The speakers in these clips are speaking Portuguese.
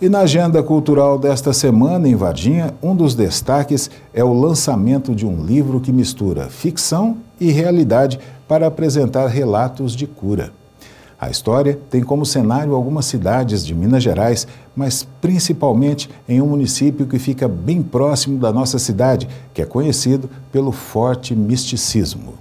E na agenda cultural desta semana, em Varginha, um dos destaques é o lançamento de um livro que mistura ficção e realidade para apresentar relatos de cura. A história tem como cenário algumas cidades de Minas Gerais, mas principalmente em um município que fica bem próximo da nossa cidade, que é conhecido pelo forte misticismo.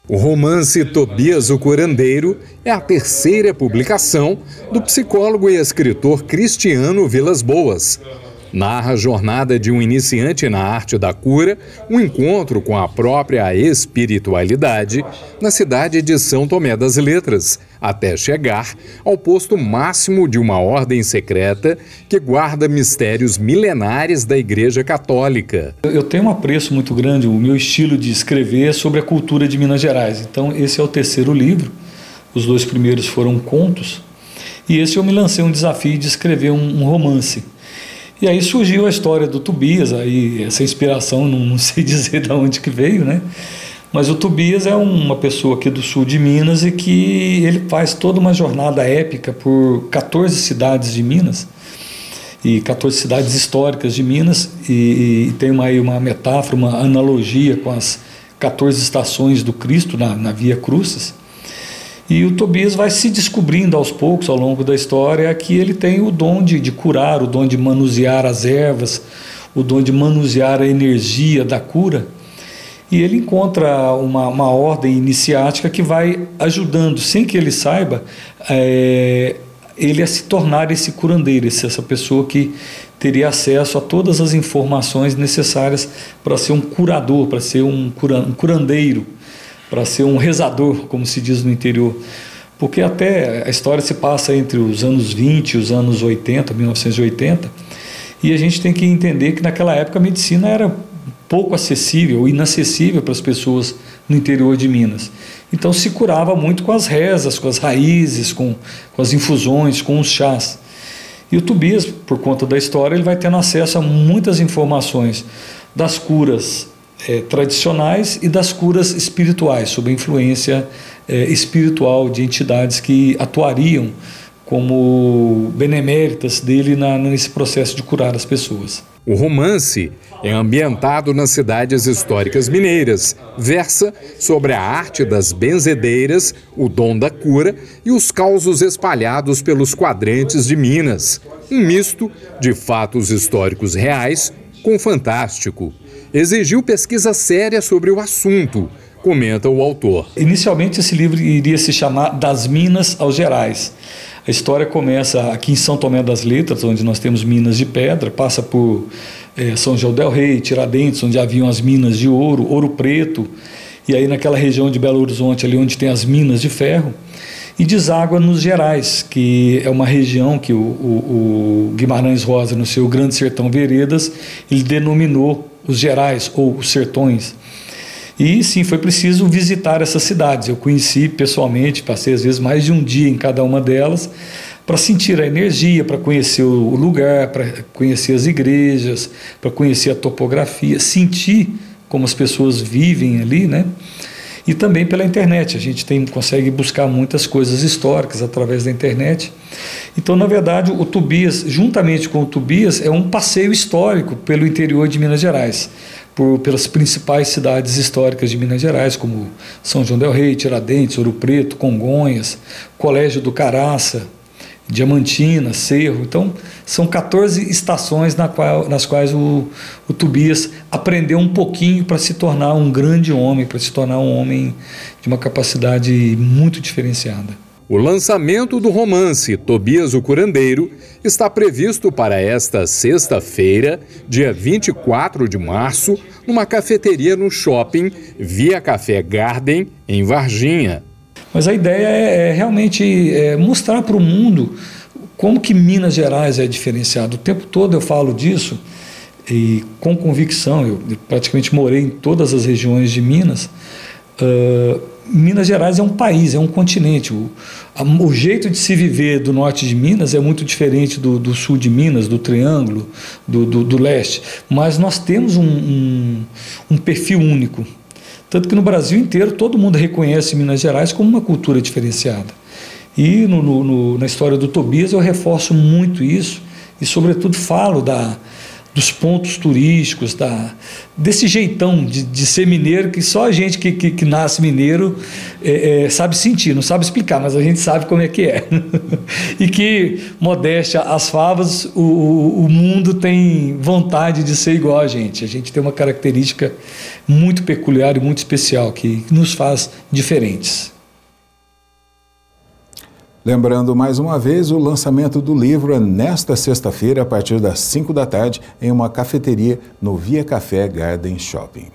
O romance Tobias o Curandeiro é a terceira publicação do psicólogo e escritor Cristiano Vilas Boas. Narra a jornada de um iniciante na arte da cura, um encontro com a própria espiritualidade na cidade de São Tomé das Letras, até chegar ao posto máximo de uma ordem secreta que guarda mistérios milenares da Igreja Católica. Eu tenho um apreço muito grande, o meu estilo de escrever é sobre a cultura de Minas Gerais. Então esse é o terceiro livro, os dois primeiros foram contos, e esse eu me lancei um desafio de escrever um romance. E aí surgiu a história do Tobias, aí essa inspiração não sei dizer de onde que veio, né? Mas o Tobias é uma pessoa aqui do sul de Minas e que ele faz toda uma jornada épica por 14 cidades de Minas, e 14 cidades históricas de Minas, e tem uma metáfora, uma analogia com as 14 estações do Cristo na Via Crucis. E o Tobias vai se descobrindo aos poucos, ao longo da história, que ele tem o dom de curar, o dom de manusear as ervas, o dom de manusear a energia da cura. E ele encontra uma ordem iniciática que vai ajudando, sem que ele saiba, ele a se tornar esse curandeiro, essa pessoa que teria acesso a todas as informações necessárias para ser um curador, para ser um curandeiro, para ser um rezador, como se diz no interior. Porque até a história se passa entre os anos 20 e os anos 80, 1980, e a gente tem que entender que naquela época a medicina era pouco acessível ou inacessível para as pessoas no interior de Minas. Então se curava muito com as rezas, com as raízes, com as infusões, com os chás. E o Tobias, por conta da história, ele vai tendo acesso a muitas informações das curas tradicionais e das curas espirituais, sob a influência espiritual de entidades que atuariam como beneméritas dele nesse processo de curar as pessoas. O romance é ambientado nas cidades históricas mineiras, versa sobre a arte das benzedeiras, o dom da cura e os causos espalhados pelos quadrantes de Minas, um misto de fatos históricos reais com fantástico. Exigiu pesquisa séria sobre o assunto, comenta o autor. Inicialmente esse livro iria se chamar Das Minas aos Gerais. A história começa aqui em São Tomé das Letras, onde nós temos minas de pedra, passa por São João del Rei, Tiradentes, onde haviam as minas de ouro, Ouro Preto, e aí naquela região de Belo Horizonte, ali onde tem as minas de ferro, e deságua nos Gerais, que é uma região que o Guimarães Rosa, no seu Grande Sertão Veredas, ele denominou os Gerais ou os Sertões. E sim, foi preciso visitar essas cidades. Eu conheci pessoalmente, passei às vezes mais de um dia em cada uma delas, para sentir a energia, para conhecer o lugar, para conhecer as igrejas, para conhecer a topografia, sentir como as pessoas vivem ali, né? E também pela internet, a gente consegue buscar muitas coisas históricas através da internet. Então, na verdade, o Tobias, juntamente com o Tobias, é um passeio histórico pelo interior de Minas Gerais, pelas principais cidades históricas de Minas Gerais, como São João del Rei, Tiradentes, Ouro Preto, Congonhas, Colégio do Caraça, Diamantina, Cerro. Então, são 14 estações nas quais o Tobias aprendeu um pouquinho para se tornar um grande homem, para se tornar um homem de uma capacidade muito diferenciada. O lançamento do romance Tobias o Curandeiro está previsto para esta sexta-feira, dia 24 de março, numa cafeteria no shopping Via Café Garden, em Varginha. Mas a ideia é realmente mostrar para o mundo como que Minas Gerais é diferenciado. O tempo todo eu falo disso e com convicção. Eu praticamente morei em todas as regiões de Minas. Minas Gerais é um país, é um continente. O jeito de se viver do norte de Minas é muito diferente do sul de Minas, do Triângulo, do leste. Mas nós temos um perfil único. Tanto que no Brasil inteiro todo mundo reconhece Minas Gerais como uma cultura diferenciada. E na história do Tobias eu reforço muito isso e, sobretudo, falo dos pontos turísticos, desse jeitão de ser mineiro, que só a gente que nasce mineiro sabe sentir, não sabe explicar, mas a gente sabe como é que é. E que, modéstia às favas, o mundo tem vontade de ser igual a gente. A gente tem uma característica muito peculiar e muito especial, que nos faz diferentes. Lembrando mais uma vez, o lançamento do livro é nesta sexta-feira, a partir das 5 da tarde, em uma cafeteria no Via Café Garden Shopping.